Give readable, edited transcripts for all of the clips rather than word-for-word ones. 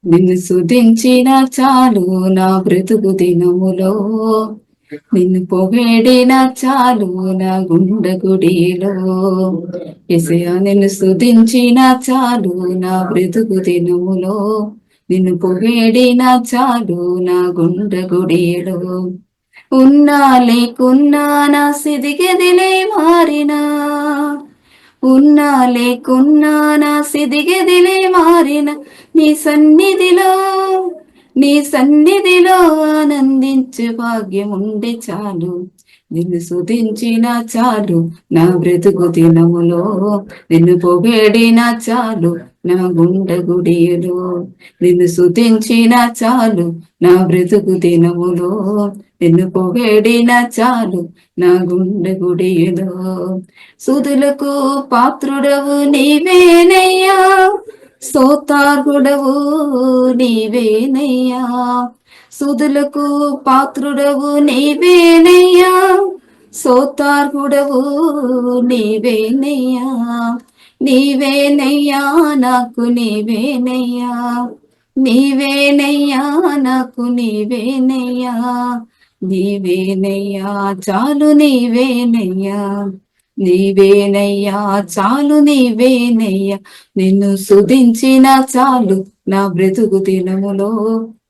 నిన్ను స్తుతించిన చాలు నా బ్రతుకు దినములో, నిన్ను పొగిడిన చాలు నా గుండె గుడిలో. యేసయ్యా నిన్ను స్తుతించిన చాలు నా బ్రతుకు దినములో, నిన్ను పొగిడిన చాలు నా గుండె గుడిలో. ఉన్నా లేకున్నా నా స్థితిగతిలే మారినా, ఉన్నా లేకున్నా నా స్థితిగతిలే మారిన నీ సన్నిధిలో, నీ సన్నిధిలో ఆనందించే భాగ్యం ఉండే చాలు. నిన్ను స్తుతించిన చాలు నా బ్రతుకు దినములో, నిన్ను పొగిడిన చాలు నా గుండె గుడిలో. నిన్ను స్తుతించిన చాలు నా బ్రతుకు దినములో, నిన్ను పొగిడిన చాలు నా గుండె గుడిలో. సుధులకు పాత్రుడవు నీవేనయ్యా, స్తోత్రార్హుడవు నీవేనయ్యా. సుధులకు పాత్రుడవు నీవేనయ్యా, స్తోత్రార్హుడవు నీవేనయ్యా. నీవేనయ్యా నాకు నీవేనయ్యా, నీవేనయ్యా నాకు నీవేనయ్యా. నీవేనయ్యా చాలు నీవేనయ్యా, నీవేనయ్యా చాలు నీవేనయ్యా. నిన్ను స్తుతించిన చాలు నా బ్రతుకు దినములో,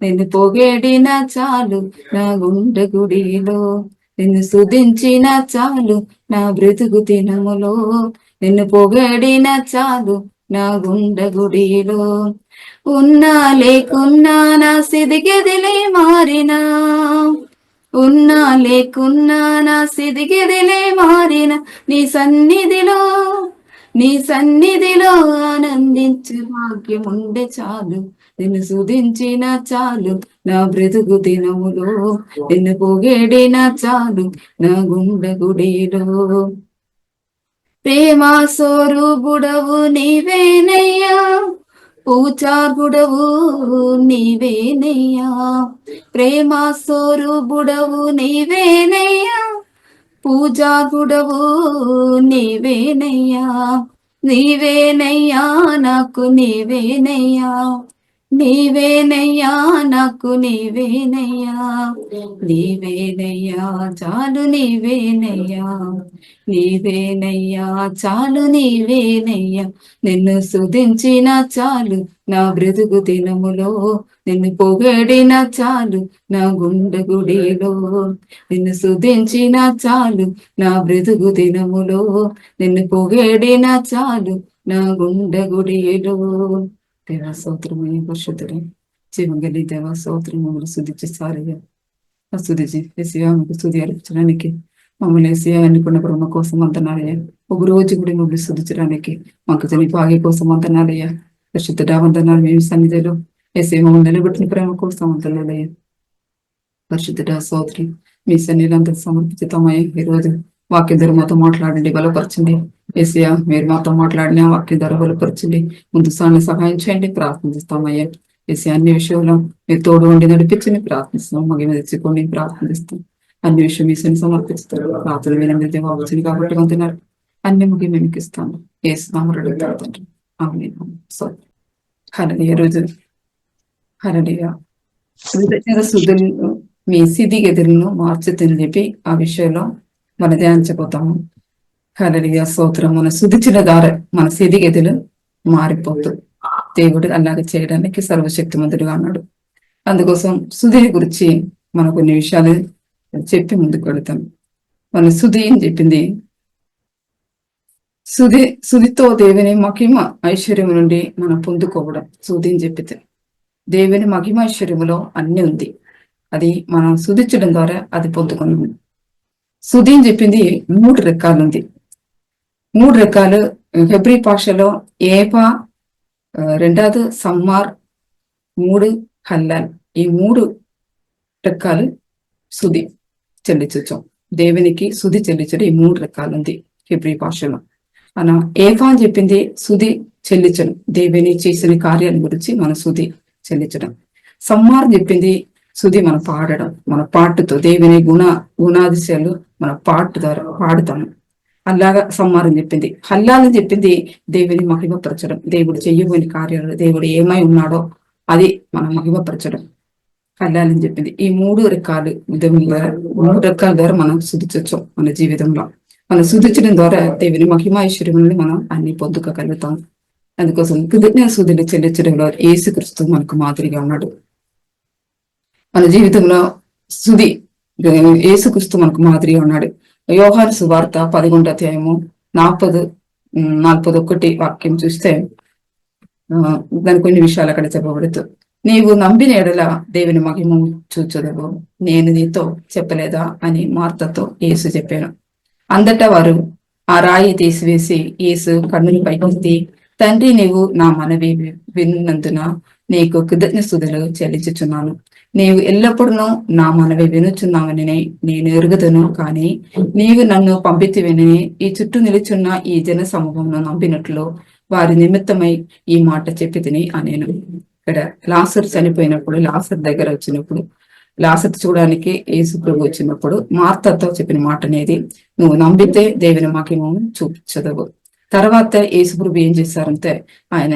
నిన్ను పొగిడిన చాలు నా గుండె గుడిలో. నిన్ను స్తుతించిన చాలు నా బ్రతుకు దినములో, నిన్ను పొగిడిన చాలు నా గుండె గుడిలో. ఉన్నా లేకున్నా నా స్థితిగతిలే మారినా, ఉన్నా లేకున్నా నా స్థితిగతిలే మారిన నీ సన్నిధిలో, నీ సన్నిధిలో ఆనందించే భాగ్యం ఉండే చాలు. నిన్ను స్తుతించిన చాలు నా బ్రతుకు దినములో, నిన్ను పొగిడిన చాలు నా గుండె గుడిలో. ప్రేమ స్వరూపుడవు నీవేనయ్యా, పూజార్హుడవు నీవేనయ్యా. ప్రేమ స్వరూపుడవు నీవేనయ్యా, పూజార్హుడవు నీవేనయ్యా. నీవేనయ్యా నాకు నీవేనయ్యా, నీవేనయ్యా నాకు నీవేనయ్యా. నీవేనయ్యా చాలు నీవేనయ్యా, నీవేనయ్యా చాలు నీవేనయ్యా. నిన్ను స్తుతించిన చాలు నా బ్రతుకు దినములో, నిన్ను పొగిడిన చాలు నా గుండె గుడిలో. నిన్ను స్తుతించిన చాలు నా బ్రతుకు దినములో, నిన్ను పొగిడిన చాలు నా గుండె గుడిలో. దేవా స్తోత్రమయ్య, పరిశుద్ధుడే జీవంగలి దేవా స్తోత్రం. మమ్మల్ని స్తుతించారయ్యా, స్తుతించి ఏసయ్యా మీకు స్తుతి అర్పించడానికి మమ్మల్ని ఏసయ్యా ఎన్నుకున్న బ్రహ్మ కోసం వందనాలయ్యా. ఒక రోజు కూడా మమ్మల్ని స్తుతించడానికి మాకు చని భాగ్య కోసం వందనాలయ్యా. పరిశుద్ధుడా వందనాలు. మేము సన్నిధిలో ఏసయ్య మమ్మల్ని నిలబెట్టిన ప్రేమ కోసం వందనాలయ్యా. పరిశుద్ధుడా స్తోత్రం. మీ సన్నిధిలో అంతా సమర్పితమయ్యా. ఈరోజు వాక్యం ద్వారా మాతో మాట్లాడండి, బలపరచండి. ఏసయ్యా మీరు మాతో మాట్లాడిన వాక్యం ద్వారా బలపరచండి, ముందు సహాయం చేయండి, ప్రార్థిస్తామయ్యా. ఏసయ్యా అన్ని విషయంలో మీరు తోడు ఉండి నడిపించండి, ప్రార్థిస్తాం. మగిన తెచ్చుకోండి, ప్రార్థిస్తాం. అన్ని విషయం మీ సన్ని సమర్పిస్తారు. రాత్రులు వినండి దేవా వచ్చింది కాబట్టి వంతున్నారు. అన్ని ముగి మేము ఇస్తాము. ఏసునామములో అడుగుతాను. ఆమేన్. సో హల్లెలూయా. రోజు హల్లెలూయా. సుధులను మీ స్థితిగతులను మార్చుతుందని చెప్పి ఆ విషయంలో మనం ధ్యానించబోతాము. హల్లెలూయా స్తోత్రం. మన సుధించిన ద్వారా మన స్థితిగతులు మారిపోతుంది. దేవుడు అలాగే చేయడానికి సర్వశక్తిమంతుడుగా అన్నాడు. అందుకోసం సుధిని గురించి మనం కొన్ని విషయాలు చెప్పి ముందుకు వెళతాం. మన సుధి అని చెప్పింది, సుధితో దేవుని మహిమ ఐశ్వర్యం నుండి మనం పొందుకోవడం సుధి అని చెప్పితే. దేవుని మహిమ ఐశ్వర్యములో అన్ని ఉంది, అది మనం సుధించడం ద్వారా అది పొందుకున్నాం. సుధి అని చెప్పింది 3 రకాలు ఉంది. 3 రకాలు హెబ్రీ భాషలో ఏపా, రెండవది సమ్మార్, 3 హల్లాల్. ఈ 3 రకాలు సుధి చెల్లించచ్చు. దేవునికి సుధి చెల్లించడం ఈ 3 రకాలు ఉంది హెబ్రీ భాషలో. మనం ఏపా అని చెప్పింది సుధి చెల్లించడం, దేవుని చేసిన కార్యాల గురించి మన సుధి చెల్లించడం. సమ్మార్ చెప్పింది సుధి మనం పాడడం, మన పాటుతో దేవుని గుణాదిశయాలు మన పాటు ద్వారా పాడుతాము. అలాగా సమ్మారం చెప్పింది. హల్లాలని చెప్పింది దేవుని మహిమపరచడం, దేవుడు చెయ్యబోని కార్యాలు, దేవుడు ఏమై ఉన్నాడో అది మనం మహిమపరచడం కళ్యాణం చెప్పింది. ఈ 3 రకాల ద్వారా మనం శుద్ధించవచ్చు మన జీవితంలో. మనం శుద్ధించడం ద్వారా దేవుని మహిమైశ్వర్యములను మనం అన్ని పొందుకోగలుగుతాం. అందుకోసం కృతజ్ఞ శుద్ధిని చెల్లించడంలో యేసుక్రీస్తు మనకు మాదిరిగా ఉన్నాడు. మన జీవితంలో శుద్ధి యేసుక్రీస్తు మనకు మాదిరిగా ఉన్నాడు. యోహాను సువార్త 11 వాక్యం చూస్తే దాని కొన్ని విషయాలు అక్కడ చెప్పబడుతూ, నీవు నమ్మిన ఎడల దేవుని మహిమ చూచుదవు, నేను నీతో చెప్పలేదా అని మార్తతో యేసు చెప్పాను. అందట వారు ఆ రాయి తీసివేసి యేసు కన్నుని పైకెత్తి, తండ్రి నీవు నా మనవి విన్నందున నీకు కృతజ్ఞస్తుతులు చెల్లించుచున్నాను. నీవు ఎల్లప్పుడూ నా మనవి వినుచున్నావని నేను ఎరుగుదను, కానీ నీవు నన్ను పంపితివని ఈ చుట్టూ నిలుచున్న ఈ జన సమూహంలో నమ్మినట్లు వారి నిమిత్తమై ఈ మాట చెప్పి తిని అనేను. ఇక్కడ లాజరు చనిపోయినప్పుడు, లాజరు దగ్గర వచ్చినప్పుడు, లాజరు చూడడానికి యేసు ప్రభు వచ్చినప్పుడు మార్తతో చెప్పిన మాట అనేది, నువ్వు నమ్మితే దేవుని మహిమను చూపించదవు. తర్వాత యేసు ప్రభు ఏం చేశారంటే, ఆయన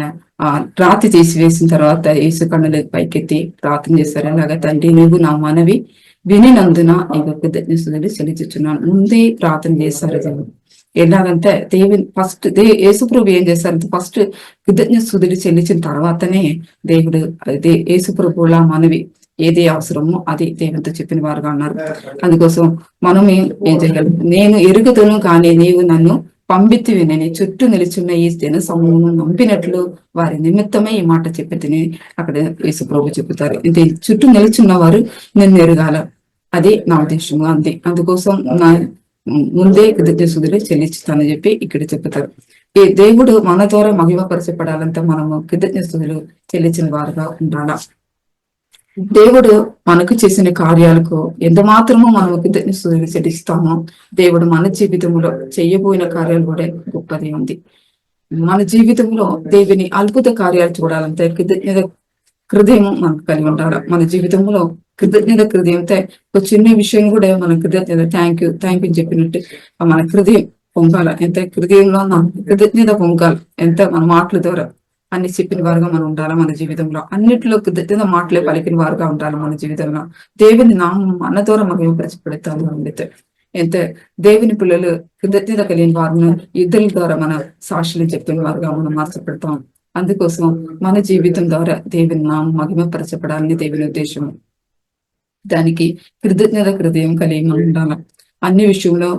రాతి తీసివేసిన తర్వాత యేసు కన్నులు పైకెత్తి ప్రార్థన చేశారు. అలాగా తండ్రి నువ్వు నా మనవి వినినందున నీకు కృతజ్ఞతలు చెల్లించుచున్నాను. ముందే ప్రార్థన చేశారు దేవుడు. ఎలాగంటే దేవుని ఫస్ట్ యేసు ప్రభు ఏం చేశారంటే, ఫస్ట్ కృతజ్ఞతలు చెల్లించిన తర్వాతనే దేవుడు యేసు ప్రభువులా మనవి ఏది అవసరమో అది దేవునితో చెప్పిన వారుగా ఉన్నారు. అందుకోసం మనం ఏం చేయగలం, నేను ఎరుగుదును కానీ నీవు నన్ను పంపితివి, నేను చుట్టూ నిలుచున్న ఈ జన సమూహం నమ్మినట్లు వారి నిమిత్తమే ఈ మాట చెప్పి తిని అక్కడ యేసు ప్రభు చెబుతారు. ఇంత చుట్టూ నిలుచున్న వారు నిన్ను ఎరగాల, అది నా ఉద్దేశం అంది. అందుకోసం నా ముందే కృతజ్ఞతలు చెల్లించుతానని చెప్పి ఇక్కడ చెప్తారు. ఈ దేవుడు మన ద్వారా మహిమపరచబడాలంటే మనము కృతజ్ఞతలు చెల్లించిన వారుగా ఉండాలా. దేవుడు మనకు చేసిన కార్యాలకు ఎంత మాత్రమో మనం కృతజ్ఞతలు చెల్లిస్తామో, దేవుడు మన జీవితంలో చెయ్యబోయిన కార్యాలు కూడా గొప్పది ఉంది. మన జీవితంలో దేవుని అద్భుత కార్యాలు చూడాలంటే కృతజ్ఞత హృదయం మనకు కలిగి ఉండాలి. మన జీవితంలో కృతజ్ఞత హృదయంతో ఒక చిన్న విషయం కూడా మనం కృతజ్ఞత థ్యాంక్ యూ అని చెప్పినట్టు మన హృదయం పొంగాల. ఎంత హృదయంలో కృతజ్ఞత పొంగాల, ఎంత మన మాటల ద్వారా అన్ని చెప్పిన వారుగా మనం ఉండాలి. మన జీవితంలో అన్నిటిలో కృతజ్ఞత మాటలే పలికిన వారుగా ఉండాలి. మన జీవితంలో దేవుని నామం మన ద్వారా మనం ప్రతిపెడతాము. ఎంత దేవుని పిల్లలు కృతజ్ఞత కలిగిన వారిని యుద్ధల ద్వారా మన సాక్షులు చెప్పిన వారుగా మనం మార్చపెడతాం. అందుకోసం మన జీవితం ద్వారా దేవుని నామం మహిమపరచబడాలని దేవుని ఉద్దేశం. దానికి కృతజ్ఞత హృదయం కలిగి ఉండాలి. అన్ని విషయంలో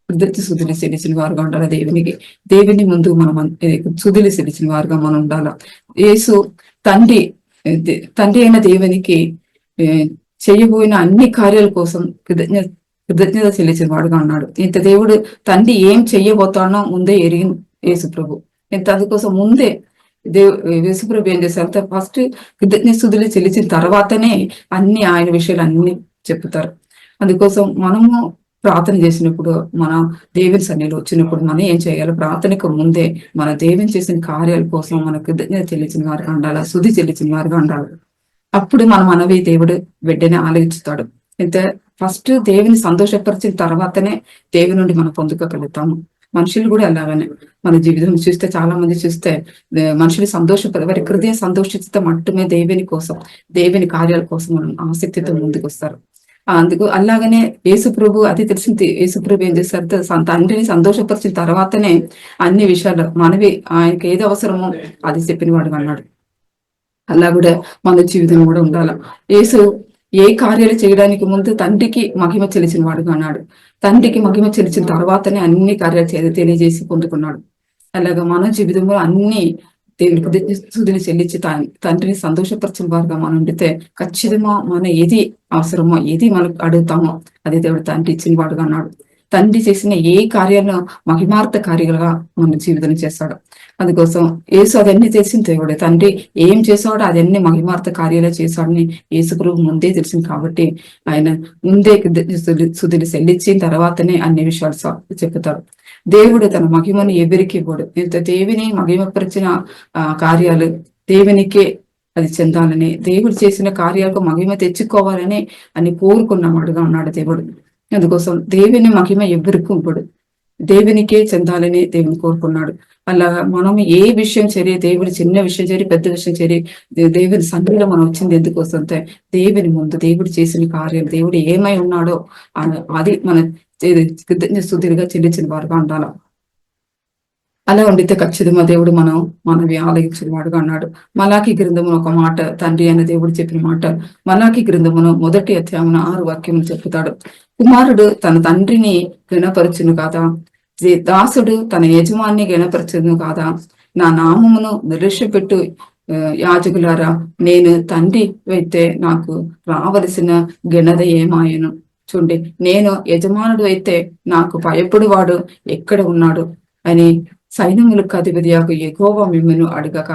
శుద్ధులు చెల్లించిన వారుగా ఉండాలి. దేవుని ముందు మనం శుద్ధులు చెల్లించిన వారుగా మనం ఉండాలి. యేసు తండ్రి అయిన దేవునికి చేయబోయిన అన్ని కార్యాల కోసం కృతజ్ఞత చెల్లించిన వాడుగా ఉన్నాడు. ఇంత దేవుడు తండ్రి ఏం చెయ్యబోతానో ముందే ఎరిగి యేసు ప్రభు ఇంత అందుకోసం ముందే యేసు ప్రభు ఏం చేశారు, ఫస్ట్ కృతజ్ఞతలు చెల్లించిన తర్వాతనే అన్ని ఆయన విషయాలు అన్ని చెప్తారు. అందుకోసం మనము ప్రార్థన చేసినప్పుడు, మన దేవుని సన్నిధిలో వచ్చినప్పుడు మనం ఏం చేయాలి, ప్రార్థనకు ముందే మన దేవుని చేసిన కార్యాల కోసం మన కృతజ్ఞత చెల్లించిన వారుగా ఉండాలి, శుద్ధి చెల్లించిన వారుగా ఉండాలి. అప్పుడు మన మనవి దేవుడు వెంటనే ఆలోచిస్తాడు. అయితే ఫస్ట్ దేవుని సంతోషపరిచిన తర్వాతనే దేవుని నుండి మనం పొందుకోగలుగుతాము. మనుషులు కూడా అలాగనే మన జీవితం చూస్తే, చాలా మంది చూస్తే మనుషులు వారి హృదయం సంతోషిస్తే మట్టుమే దేవుని కోసం, దేవుని కార్యాల కోసం మనం ఆసక్తితో ముందుకు వస్తారు. అందుకు అలాగనే యేసు ప్రభు అది తెలిసింది. యేసు ప్రభు ఏం చేస్తారు, తండ్రిని సంతోషపరిచిన తర్వాతనే అన్ని విషయాలు మనవి ఆయనకి ఏది అవసరమో అది చెప్పిన వాడు అన్నాడు. అలా కూడా మన జీవితం కూడా ఉండాలి. యేసు ఏ కార్యాలు చేయడానికి ముందు తండ్రికి మహిమ చెల్లించిన వాడుగా అన్నాడు. తండ్రికి మహిమ చెల్లించిన తర్వాతనే అన్ని కార్యాలు తెలియజేసి పొందుకున్నాడు. అలాగా మన జీవితంలో అన్ని దేవునికి కృతజ్ఞతలు చెల్లించి తండ్రిని సంతోషపరిచిన వారుగా మనం ఉండితే ఖచ్చితంగా మన ఏది అవసరమో, ఏది మనకు అడుగుతామో అది దేవుడు తండ్రి ఇచ్చిన వాడుగా అన్నాడు. తండ్రి చేసిన ఏ కార్యాలను మహిమార్థ కార్యాలుగా మన జీవితం చేస్తాడు. అందుకోసం యేసు అదన్నీ తెలిసిన దేవుడు. తండ్రి ఏం చేసాడో అదన్నీ మహిమార్థ కార్యాలు చేశాడని యేసు ప్రభు ముందే తెలిసింది. కాబట్టి ఆయన ముందే కృతజ్ఞతలు చెల్లించిన తర్వాతనే అన్ని విషయాలు చెప్తాడు. దేవుడు తన మహిమను ఎవరికి ఇవ్వడు. ఇంత దేవుని మహిమపరిచిన కార్యాలు దేవునికే అది చెందాలని, దేవుడు చేసిన కార్యాలకు మహిమ తెచ్చుకోవాలని అని కోరుకున్నవాడుగా ఉన్నాడు దేవుడు. అందుకోసం దేవుని మహిమ ఎవరికి ఇవ్వడు. దేవునికే చెందాలని దేవుని కోరుకున్నాడు. అలా మనం ఏ విషయం సరే, దేవుడి చిన్న విషయం సరే, పెద్ద విషయం సరే, దేవుని సన్నిధిలో మనం వచ్చింది ఎందుకు వస్తుంటే దేవుని ముందు దేవుడు చేసిన కార్యం, దేవుడు ఏమై ఉన్నాడో అది మన కృతజ్ఞ స్తుతిగా చెల్లించిన వారుగా ఉండాలి. అలా ఉండితే ఖచ్చితంగా దేవుడు మనవి ఆలగించిన వాడుగా అన్నాడు. మలాకి గ్రంథమును ఒక మాట, తండ్రి అనే దేవుడు చెప్పిన మాట, మలాకి గ్రంథమును 1వ అధ్యాయమున 6 వాక్యములు చెప్తాడు. కుమారుడు తన తండ్రిని గణపరచును కాదా, దాసుడు తన యజమాన్ని గణపరచును కాదా, నా నామమును నిర్లక్ష్యపెట్టు యాజకులారా, నేను తండ్రి అయితే నాకు రావలసిన ఘనత ఏమాయను. చూడండి, నేను యజమానుడు అయితే నాకు భయపడు వాడు ఎక్కడ ఉన్నాడు అని సైన్యములకు అధిపతియాగు యెహోవా మిమ్మును అడగక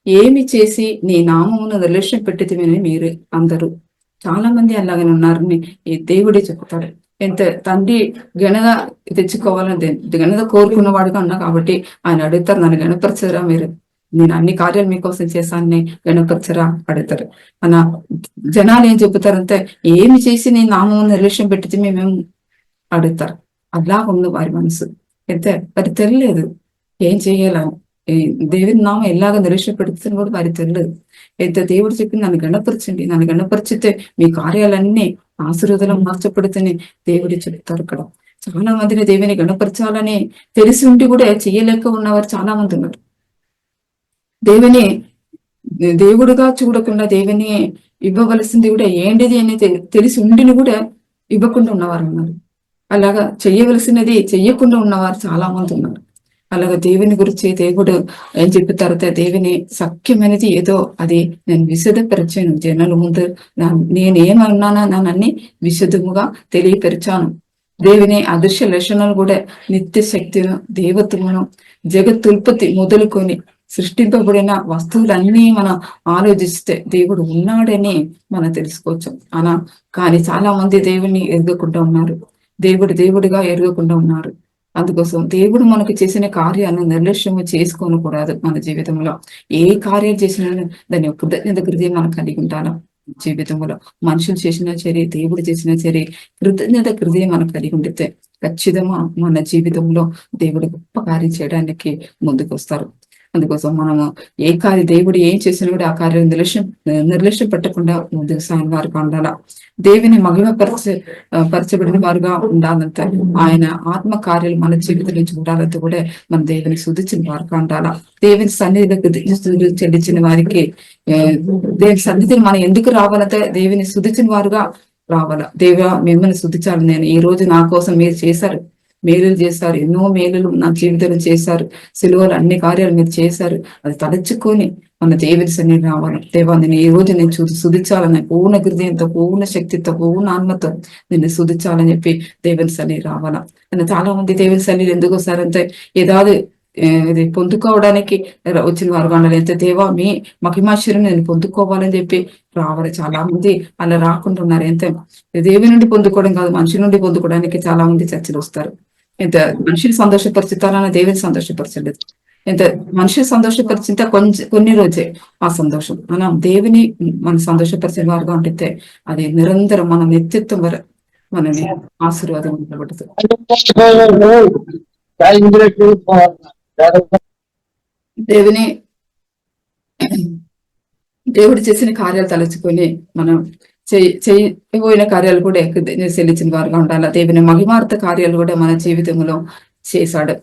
ఏమి చేసి నీ నామమును నిర్లక్ష్యం పెట్టితిమని మీరు అందరూ. చాలా మంది అలాగనే ఉన్నారని ఈ దేవుడే చెప్తాడు. ఎంత తండ్రి గణత తెచ్చుకోవాలని గణత కోరుకున్న వాడుగా ఉన్నా కాబట్టి ఆయన అడుగుతారు, నన్ను గణపరచరా మీరు, నేను అన్ని కార్యాలు మీకోసం చేశానని గణపరచరా అడుగుతారు. మన జనాలు ఏం చెబుతారంటే ఏమి చేసి నీ నామమును నిర్లక్ష్యం పెట్టితే మేము అడుగుతారు. అలా ఉంది వారి మనసు. అయితే అది తెలియలేదు ఏం చేయాలని, దేవుని నామం ఎలాగ నిర్లక్ష్య పెడుతుంది కూడా వారికి తెలియదు. అయితే దేవుడు చెప్పింది నన్ను గణపరచండి, నన్ను గణపరిచితే మీ కార్యాలన్నీ ఆశీర్వాదాలు మార్చబడుతుంది దేవుడు చెప్తారు. ఇక్కడ చాలా మందిని దేవుని గణపరచాలని తెలిసి ఉండి కూడా చేయలేక ఉన్నవారు చాలా మంది ఉన్నారు. దేవుడుగా చూడకుండా దేవుని ఇవ్వవలసింది కూడా ఏంటిది అని తెలిసి ఉండిని కూడా ఇవ్వకుండా ఉన్నవారు ఉన్నారు. అలాగా చెయ్యవలసినది చెయ్యకుండా ఉన్నవారు చాలా మంది ఉన్నారు. అలాగా దేవుని గురించి దేవుడు ఏం చెప్తారు, దేవుని సఖ్యమైనది ఏదో అది నేను విశదపరిచాను జనాల ముందు, నేనేమన్నానా నన్ను విశదముగా తెలియపరిచాను. దేవుని అదృశ్య లక్షణాలు కూడా నిత్య శక్తిను, దేవత్వమును, జగత్తుల్పత్తి మొదలుకొని సృష్టింపబడిన వస్తువులన్నీ మనం ఆలోచిస్తే దేవుడు ఉన్నాడని మనం తెలుసుకోవచ్చు. కానీ చాలా మంది దేవుణ్ణి ఎరగకుండా ఉన్నారు, దేవుడిగా ఎరగకుండా ఉన్నారు. అందుకోసం దేవుడు మనకు చేసిన కార్యాలను నిర్లక్ష్యం చేసుకోనకూడదు. మన జీవితంలో ఏ కార్యాలు చేసినా దాని కృతజ్ఞత హృదయం మనం కలిగి ఉంటాను. జీవితంలో మనుషులు చేసినా సరే, దేవుడు చేసినా సరే, కృతజ్ఞత హృదయం మనం కలిగి ఉండితే ఖచ్చితంగా మన జీవితంలో దేవుడు గొప్ప కార్యం చేయడానికి ముందుకు వస్తారు. అందుకోసం మనము ఏ దేవుడు ఏం చేసినా కూడా ఆ కార్యం నిర్లక్ష్యం పెట్టకుండా ముందుకు సాగిన వారుగా ఉండాలా. దేవుని పరచబడిన వారుగా ఉండాలంటే, ఆయన ఆత్మ కార్యాలు మన జీవితంలో చూడాలంటే కూడా మన దేవుని శుద్ధించిన వారుగా ఉండాలా. దేవుని సన్నిధికి చెల్లించిన వారికి దేవుని సన్నిధిని మనం ఎందుకు రావాలంటే దేవుని శుద్ధించిన వారుగా రావాలా. మిమ్మల్ని శుద్ధించాలి. నేను ఈ రోజు నా కోసం మీరు చేశారు, మేలులు చేశారు, ఎన్నో మేలులు నా జీవితంలో చేశారు, సిలువలు అన్ని కార్యాలు మీరు చేశారు, అది తలచుకొని మన దేవుని సన్నిధి రావాలి. దేవా, నేను ఈ రోజు నేను శుద్ధించాలని పూర్ణ హృదయంతో, పూర్ణ శక్తితో, పూర్ణ ఆత్మతో నిన్ను శుద్ధించాలని చెప్పి దేవుని సన్నిధి రావాలా. అని చాలా మంది దేవుని సన్నిధి ఎందుకు వస్తారంటే ఏదాది ఇది పొందుకోవడానికి వచ్చిన వారు ఉండాలి. అయితే దేవా మీ మహిమాశ్వరం నేను పొందుకోవాలని చెప్పి రావాలి. చాలా మంది అలా రాకుండా ఉన్నారు. ఎంత దేవి నుండి పొందుకోవడం కాదు, మనిషి నుండి పొందుకోవడానికి చాలా మంది చర్చలు వస్తారు. ఎంత మనిషిని సంతోషపరుచుతారని దేవుని సంతోషపరచలేదు. ఎంత మనిషిని సంతోషపరిచితే కొన్ని రోజే ఆ సంతోషం. మనం దేవుని మనం సంతోషపరిచే వారుగా ఉంటే అది నిరంతరం మన వ్యక్తిత్వం వరకు మనని ఆశీర్వాదం ఉండబడుతుంది. దేవుడు చేసిన కార్యాలు తలుచుకొని మనం చేయబోయిన కార్యాలు కూడా చెల్లించిన వారుగా ఉండాలి. దేవుని మహిమార్థ కార్యాలు కూడా మన జీవితంలో చేశాడు.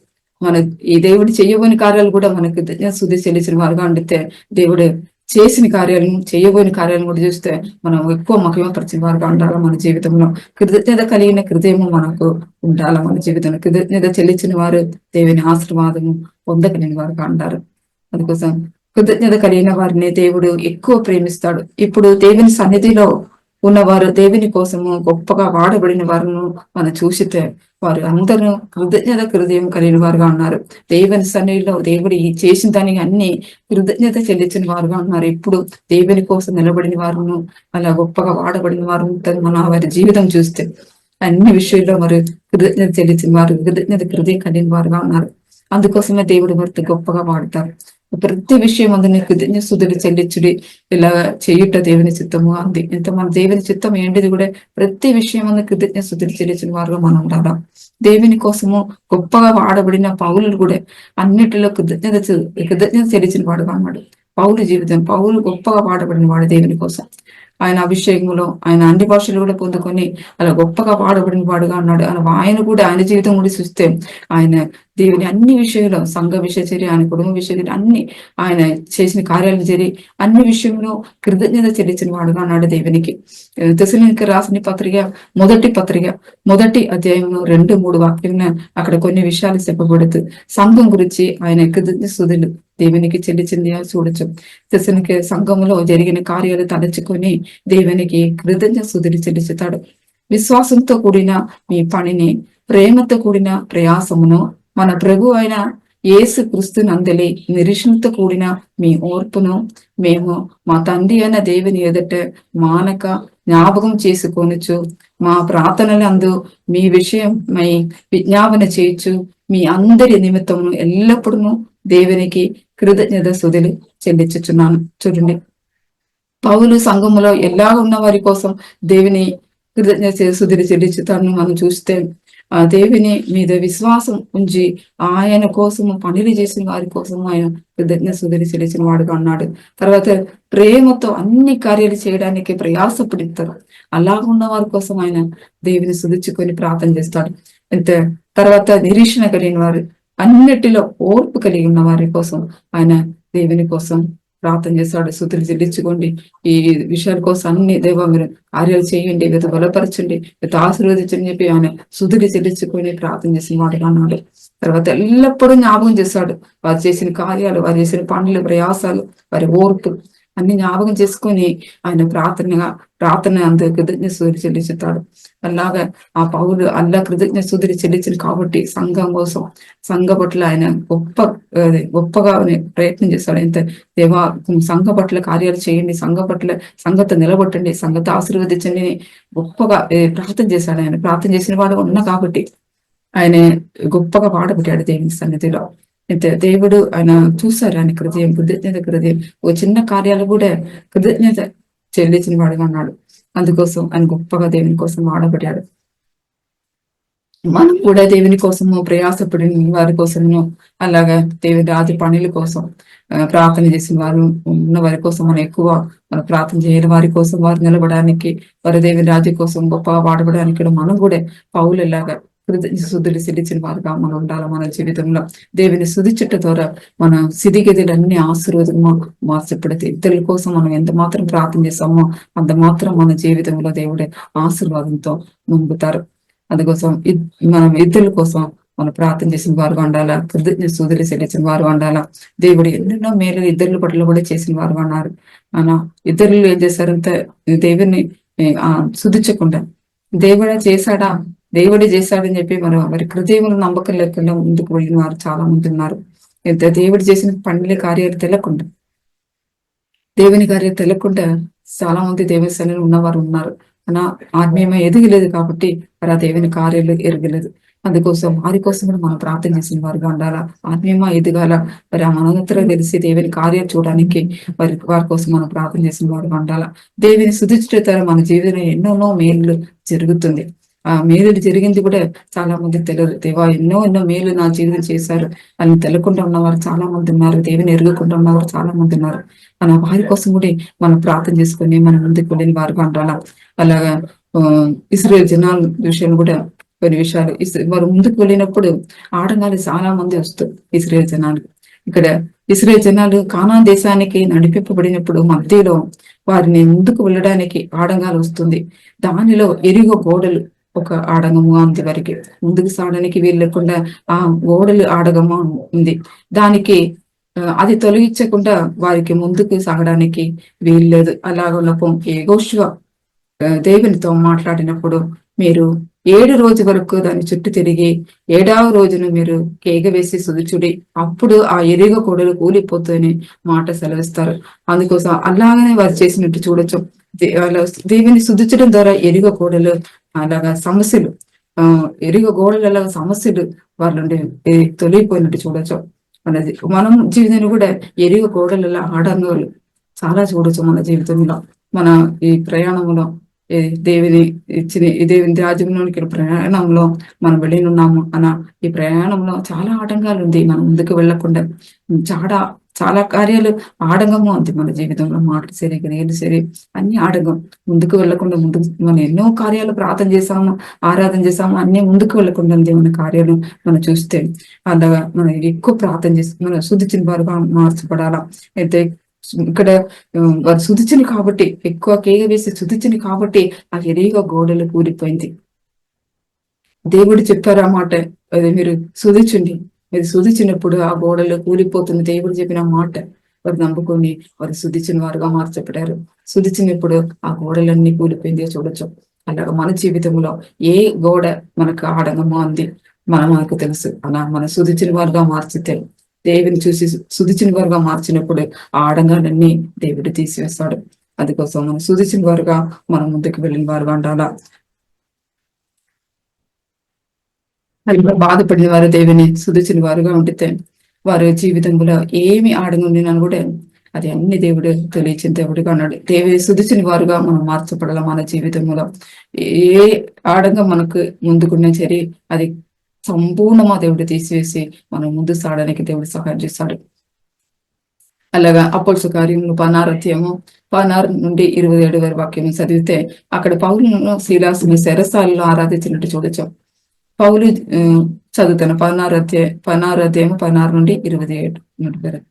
ఈ దేవుడు చేయబోయిన కార్యాలు కూడా మనకు శుద్ధి చెల్లించిన వారుగా ఉండితే దేవుడు చేసిన కార్యాలను చేయబోయిన కార్యాలను కూడా చూస్తే మనం ఎక్కువ మహిమపరిచిన వారుగా ఉండాలి. మన జీవితంలో కృతజ్ఞత కలిగిన హృదయము మనకు ఉండాలి. మన జీవితంలో కృతజ్ఞత చెల్లించిన వారు దేవుని ఆశీర్వాదము పొందగలిగిన వారుగా ఉంటారు. అందుకోసం కృతజ్ఞత కలిగిన వారిని దేవుడు ఎక్కువ ప్రేమిస్తాడు. ఇప్పుడు దేవుని సన్నిధిలో ఉన్నవారు, దేవుని కోసము గొప్పగా వాడబడిన వారిని మనం చూసితే వారు అందరూ కృతజ్ఞత హృదయం కలిగిన వారుగా ఉన్నారు. దేవుని సన్నిధిలో దేవుడు చేసిన దానికి అన్ని కృతజ్ఞత చెల్లించిన వారుగా ఉన్నారు. ఇప్పుడు దేవుని కోసం నిలబడిన వారును, అలా గొప్పగా వాడబడిన వారు మన వారి జీవితం చూస్తే అన్ని విషయాల్లో వారు కృతజ్ఞత చెల్లించిన వారు, కృతజ్ఞత హృదయం కలిగిన వారుగా ఉన్నారు. అందుకోసమే దేవుడు వారితో గొప్పగా వాడతారు. ప్రతి విషయం అందు నీకు కృతజ్ఞతలు చెల్లించుడి, ఇలా చేయుట దేవుని చిత్తము అంది. ఇంత మన దేవుని చిత్తం ఏంటిది కూడా ప్రతి విషయం అందు కృతజ్ఞతలు చెల్లించిన వారుగా మనం ఉండాలా. దేవుని కోసము గొప్పగా వాడబడిన పౌలు కూడా అన్నిటిలో కృతజ్ఞత చెల్లించిన వాడుగా అన్నాడు. పౌలు గొప్పగా వాడబడిన వాడు దేవుని కోసం. ఆయన అభిషేకంలో ఆయన అన్ని భాషలు కూడా పొందుకొని అలా గొప్పగా వాడబడిన వాడుగా అన్నాడు. ఆయన కూడా ఆయన జీవితం కూడా చూస్తే ఆయన దేవుని అన్ని విషయంలో, సంఘ విషయచర్య, ఆయన కుటుంబ విషయం అన్ని ఆయన చేసిన కార్యాలను చేరి అన్ని విషయంలో కృతజ్ఞత చెల్లించిన వాడుగా అన్నాడు దేవునికి. తెస్సలోనికీయులకు రాసిన పత్రిక మొదటి అధ్యాయంలో 2-3 వాక్యంలో అక్కడ కొన్ని విషయాలు చెప్పబడుతూ సంఘం గురించి ఆయన కృతజ్ఞతలు దేవునికి చెల్లించింది చూడొచ్చు. తెస్సలోనికీ సంఘంలో జరిగిన కార్యాలు తలచుకొని దేవునికి కృతజ్ఞతలు చెల్లిస్తాడు. విశ్వాసంతో కూడిన మీ పనిని, ప్రేమతో కూడిన ప్రయాసమును, మన ప్రభు అయిన యేసు క్రీస్తు నందలి నిరీక్షణతో కూడిన మీ ఓర్పును మేము మా తండ్రి అయిన దేవుని ఎదుట మానక జ్ఞాపకం చేసుకొనుచు, మా ప్రార్థనలందు మీ విషయమై విజ్ఞాపన చేయొచ్చు, మీ అందరి నిమిత్తమును ఎల్లప్పుడూ దేవునికి కృతజ్ఞతలు చెల్లించుచున్నాను. చూడండి, పౌలు సంఘములో ఎలా ఉన్న వారి కోసం దేవుని కృతజ్ఞతలు చెల్లించుతాను మనం చూస్తే, ఆ దేవుని మీద విశ్వాసం ఉంచి ఆయన కోసము పనులు చేసిన వారి కోసం ఆయన కృతజ్ఞతలు చెల్లించిన వాడుగా అన్నాడు. తర్వాత ప్రేమతో అన్ని కార్యాలు చేయడానికి ప్రయాసపడతారు. అలా ఉన్న వారి కోసం ఆయన దేవుని సుధించుకొని ప్రార్థన చేస్తాడు. అంతే. తర్వాత నిరీక్షణ కలిగిన వారు, అన్నిటిలో ఓర్పు కలిగి ఉన్న వారి కోసం ఆయన దేవుని కోసం ప్రార్థన చేస్తాడు. స్తుతులు చెల్లించుకోండి, ఈ విషయాల కోసం అన్ని దేవా మీరు కార్యాలు చేయండి, వీరు బలపరచండి, వీరు ఆశీర్వదించని చెప్పి ఆయన స్తుతులు చెల్లించుకొని ప్రార్థన చేసిన వాడుగా అన్నాడు. తర్వాత ఎల్లప్పుడూ జ్ఞాపకం చేస్తాడు వారు చేసిన కార్యాలు, వారు చేసిన పనులు, ప్రయాసాలు, వారి ఓర్పు అన్ని జ్ఞాపకం చేసుకొని ఆయన ప్రార్థన అంత కృతజ్ఞతలు చెల్లించుతాడు. అలాగా ఆ పౌలు అల్లా కృతజ్ఞతలు చెల్లించింది కాబట్టి సంఘం కోసం, సంఘ పట్ల ఆయన గొప్పగా ప్రయత్నం చేస్తాడు. ఎంత దేవా సంఘ పట్ల కార్యాలు చేయండి, సంఘతో నిలబట్టండి, సంఘతో ఆశీర్వదించండి గొప్పగా ప్రార్థన చేశాడు. ఆయన ప్రార్థన చేసిన వాడు ఉన్నా కాబట్టి ఆయన గొప్పగా వాడబట్టాడు దేవుని సన్నిధిలో. అయితే దేవుడు ఆయన చూశారు ఆయన కృతజ్ఞత ఓ చిన్న కార్యాలు కూడా కృతజ్ఞత చెల్లించిన వాడుగా అన్నాడు. అందుకోసం ఆయన గొప్పగా దేవుని కోసం వాడబడ్డాడు. మనం కూడా దేవుని కోసము ప్రయాసపడిన వారి కోసము, అలాగా దేవుని రాతి పనుల కోసం ప్రార్థన చేసిన వారు ఉన్న వారి కోసం మనం ఎక్కువ ప్రార్థన చేయని వారి కోసం, వారు నిలబడడానికి, వారి దేవుని రాజ్యం కోసం గొప్ప వాడబడానికి మనం కూడా పౌలులాగా కృతజ్ఞతలు చెల్లించిన వారుగా మనం ఉండాలి. మన జీవితంలో దేవుని స్తుతించుట ద్వారా మన స్థితిగతులన్నీ ఆశీర్వాదంగా మార్చబడితే, ఇతరుల కోసం మనం ఎంత మాత్రం ప్రార్థన చేస్తామో అంత మాత్రం మన జీవితంలో దేవుడే ఆశీర్వాదంతో నింపుతారు. అందుకోసం మనం ఇతరుల కోసం మనం ప్రార్థన చేసిన వారు ఉండాలా, కృతజ్ఞతలు చెల్లించిన వారు ఉండాలా. దేవుడు ఎన్నెన్నో మేలు ఇద్దరుల పట్ల కూడా చేసిన వారు అన్నారు. ఇతరులు ఏం చేశారంటే దేవుడిని స్తుతించకుండా దేవుడే చేశాడని చెప్పి వారి హృదయంలో నమ్మకం లేకుండా ముందుకు వెళ్ళిన వారు చాలా మంది ఉన్నారు. దేవుడు చేసిన పనుల కార్యాలు తెలియకుండా, దేవుని కార్యాలు తెలియకుండా చాలా మంది దేవుని సన్నిధిలో ఉన్నవారు ఉన్నారు. ఆత్మీయమే ఎదగలేదు కాబట్టి వారు ఆ దేవుని కార్యాలు ఎరగలేదు. అందుకోసం వారి కోసం కూడా మనం ప్రార్థన చేసిన వారుగా ఉండాలా. ఆత్మీయమా ఎదగాల, మరి ఆ మనోత్తరం తెలిసి దేవుని కార్యాలు చూడడానికి వారి కోసం మనం ప్రార్థన చేసిన వారుగా ఉండాలా. దేవుని స్తుతించడం మన జీవితంలో ఎన్నెన్నో మేలు జరుగుతుంది. ఆ మేలు జరిగింది కూడా చాలా మంది తెలియదు. దేవా ఎన్నో మేలు నా జీవితం చేశారు అని తెలకుండా ఉన్నవారు చాలా మంది ఉన్నారు. దేవుని ఎరగకుండా ఉన్నవారు చాలా మంది ఉన్నారు. మన వారి కోసం కూడా మనం ప్రార్థన చేసుకొని మనం ముందుకు వెళ్ళిన వారుగా ఉండాలా. అలాగా ఇశ్రాయేలు జనాల విషయంలో కూడా కొన్ని విషయాలు, వారు ముందుకు వెళ్ళినప్పుడు ఆటంకాలు చాలా మంది వస్తారు. ఇశ్రాయేలు జనాలు ఇశ్రాయేలు జనాలు కానాను దేశానికి నడిపింపబడినప్పుడు మధ్యలో వారిని ముందుకు వెళ్ళడానికి ఆటంకాలు వస్తుంది. దానిలో ఎరిగో గోడలు ఒక ఆడంగము అంత వరకు ముందుకు సాగడానికి వీలు లేకుండా ఆ గోడలు ఆడగము ఉంది. దానికి అది తొలగించకుండా వారికి ముందుకు సాగడానికి వీల్లేదు. అలాగ యెహోషువ దేవునితో మాట్లాడినప్పుడు మీరు 7 రోజు వరకు దాని చుట్టూ తిరిగి 7వ రోజును మీరు కేక వేసి స్తుతించుడి, అప్పుడు ఆ ఎరిగో గోడలు కూలిపోతాయని మాట సెలవిస్తారు. అందుకోసం అలాగనే వారు చేసినట్టు చూడొచ్చు. దేవుని స్తుతించడం ద్వారా ఎరిగో గోడలు అలాగా సమస్యలు, ఎరిగో గోడలు అలాగా సమస్యలు వాళ్ళ నుండి తొలగిపోయినట్టు చూడొచ్చు. మనం జీవితంలో కూడా ఎరిగ గోడలలో ఆడంగాలు చాలా చూడొచ్చు మన జీవితంలో. మన ఈ ప్రయాణంలో దేవుని ఈ దేవుని రాజ్యంలోనికి ప్రయాణంలో మనం వెళ్ళినున్నాము అన్న ఈ ప్రయాణంలో చాలా ఆటంకాలు ఉంది. మనం ముందుకు వెళ్ళకుండా చాలా చాలా కార్యాలు ఆడంగము ఉంది మన జీవితంలో. మాటలు సరే, నేను సరే, అన్ని ఆడంగం. ముందుకు వెళ్ళకుండా మనం ఎన్నో కార్యాలు ప్రార్థన చేసాము, ఆరాధన చేసాము, అన్ని ముందుకు వెళ్ళకుండా ఉంది మన కార్యాలు మనం చూస్తే. అలాగా మనం ఎక్కువ ప్రార్థన చేసి మనం శుద్ధించిన వారుగా మార్చబడాలా. అయితే ఇక్కడ వారు శుద్ధించింది కాబట్టి, ఎక్కువ కేగ వేసి శుద్ధించింది కాబట్టి ఆ ఎరీగో గోడలు కూలిపోయింది. దేవుడు చెప్పారు ఆ మాట, అది మీరు శుధించండి. మీరు శుధించినప్పుడు ఆ గోడలు కూలిపోతుంది. దేవుడు చెప్పిన మాట వారు నమ్ముకొని వారు శుద్ధించిన వారుగా మార్చబడ్డారు. శుధించినప్పుడు ఆ గోడలన్నీ కూలిపోయింది చూడొచ్చు. అలాగా మన జీవితంలో ఏ గోడ మనకు ఆడంగమో అంది మనకు తెలుసు. అలా మన శుధించిన వారుగా మార్చితే, దేవుని చూసి శుధించిన వారుగా మార్చినప్పుడు ఆ ఆడంగాలన్నీ దేవుడు తీసివేస్తాడు. అందుకోసం మనం శుధించిన వారుగా మనం ముందుకు వెళ్ళిన వారుగా ఉండాలా. బాధపడిన వారు దేవుని శుధించిన వారుగా ఉండితే వారి జీవితంలో ఏమి ఆడంగా కూడా అది అన్ని దేవుడు తెలియచిన దేవుడిగా అన్నాడు. దేవుని శుధించిన వారుగా మనం మార్చబడాల. మన జీవితంలో ఏ ఆడంగా మనకు ముందుకున్నా సరే అది సంపూర్ణమా దేవుడు తీసివేసి మనం ముందు సాగడానికి దేవుడు సహాయం చేస్తాడు. అలాగా అపోస్తల కార్యములు 16 నుండి 27 వరకు వాక్యం చదివితే అక్కడ పౌలును శీలాసును చెరసాలలో ఆరాధించినట్టు చూడొచ్చు. పౌలు చదువుతాను 16 నుండి 27 వరకు.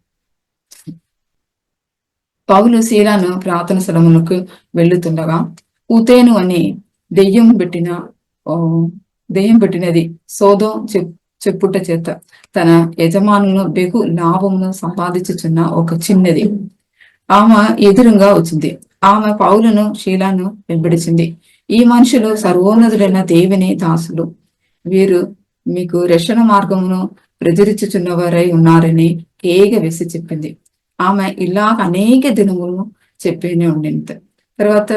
పౌలు శీలాను ప్రార్థన స్థలములకు వెళ్ళుతుండగా ఉతేను అని దెయ్యం పెట్టినది సోదం చెప్పుట చేత తన యజమానులను బెగు లాభమును సంపాదించుచున్న ఒక చిన్నది ఆమె ఎదురుగా వచ్చింది. ఆమె పౌలును శీలాను వెంబడించింది. ఈ మనుషులు సర్వోన్నతుడైన దేవుని దాసులు, వీరు మీకు రక్షణ మార్గమును ప్రచురించుచున్నవారై ఉన్నారని కేగ వేసి చెప్పింది. ఆమె ఇలాగ అనేక దినములను చెప్పేనే ఉండింది. తర్వాత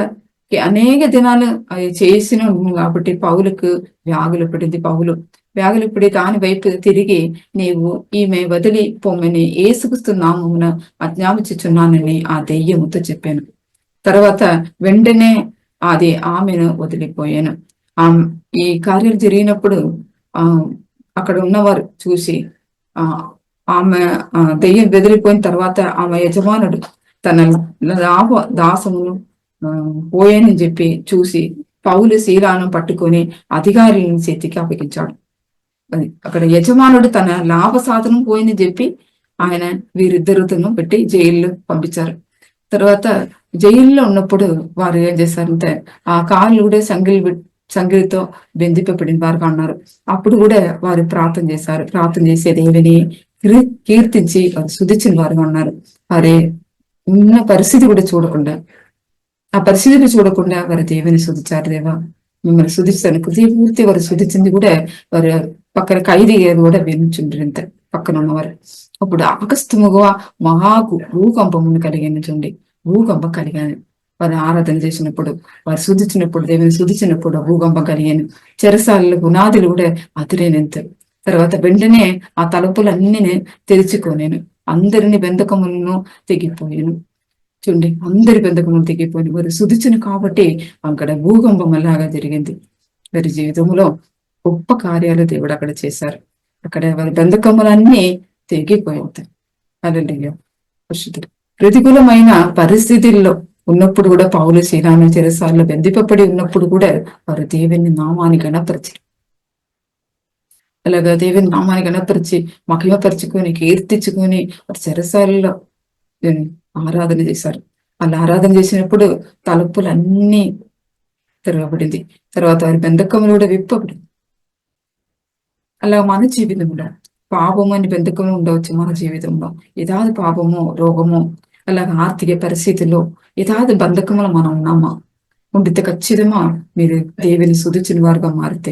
అనేక దినాలు అవి చేసిన కాబట్టి పౌలుకు వ్యాగులు పడింది. పౌలు వ్యాగులు పడి దాని వైపు తిరిగి, నీవు ఈమె వదిలి పొమ్మని యేసుక్రీస్తు నామమున ఆజ్ఞాపించుచున్నానని ఆ దెయ్యముతో చెప్పాను. తర్వాత వెంటనే అది ఆమెను వదిలిపోయాను. ఈ కార్యాలు జరిగినప్పుడు అక్కడ ఉన్నవారు చూసి ఆమె దెయ్యం బెదిరిపోయిన తర్వాత ఆమె యజమానుడు తన దాసమును పోయాని చెప్పి చూసి పౌలు శీలాను పట్టుకొని అధికారులను చేతికి అప్పగించాడు. అక్కడ యజమానుడు తన లాభ సాధనం పోయిందని చెప్పి ఆయన వీరిద్దరును పెట్టి జైల్లో పంపించారు. తర్వాత జైల్లో ఉన్నప్పుడు వారు ఏం చేశారంటే ఆ కాళ్ళు కూడా సంగిలితో బెందింపబడిన వారుగా ఉన్నారు. అప్పుడు కూడా వారు ప్రార్థన చేశారు. ప్రార్థన చేసే దేవుని కీర్తించి వారు శుద్ధించిన వారుగా ఉన్నారు. వారి ఉన్న పరిస్థితి కూడా చూడకుండా, ఆ పరిస్థితిని చూడకుండా వారి దేవుని శుద్ధించారు. దేవా మిమ్మల్ని శుద్ధిస్తాను పూర్తి వారు శుద్ధించింది కూడా వారు పక్కన ఖైదీ కూడా వినిచుండ్రింత పక్కన ఉన్నవారు. అప్పుడు ఆకస్తముగా భూకంపమును కలిగిన చూడండి, భూకంపం కలిగాను. వారు ఆరాధన చేసినప్పుడు, వారు శుద్ధించినప్పుడు, దేవుని శుద్ధించినప్పుడు భూకంపం కలిగాను. చెరసాలలో పునాదులు కూడా అతిరేనంత. తర్వాత వెంటనే ఆ తలుపులన్నీ తెరుచుకోనేను. అందరిని బెంధకములను తెగిపోయాను. చూడండి, అందరి బెంధకములు తెగిపోయి వారు శుద్ధించను కాబట్టి అక్కడ భూకంపం అలాగా జరిగింది. వారి జీవితంలో గొప్ప కార్యాలు దేవుడు అక్కడ చేశారు. అక్కడ వారి బెంధకములన్నీ తెగిపోయింది. హల్లెలూయా. ప్రతికూలమైన పరిస్థితుల్లో ఉన్నప్పుడు కూడా పౌలు శీలాను చెరసాలలో బెందింపబడి ఉన్నప్పుడు కూడా వారు దేవుని నామాన్ని గణపరిచారు. అలాగా దేవుని నామాన్ని గణపరిచి మహిమపరుచుకొని కీర్తించుకొని వారు చెరసాలలో ఆరాధన చేశారు. వాళ్ళు ఆరాధన చేసినప్పుడు తలుపులన్నీ తెరవబడింది. తర్వాత వారి బెంధకములు కూడా విప్పబడింది. అలా మన జీవితంలో పాపము అని బెంధకము ఉండవచ్చు. మన జీవితంలో ఏదాది పాపము, రోగము, అలాగే ఆర్థిక పరిస్థితుల్లో ఏదాది బంధకములు మనం ఉన్నామా ఉండితే ఖచ్చితంగా మీరు దేవుని శుద్ధించిన వారుగా మారితే,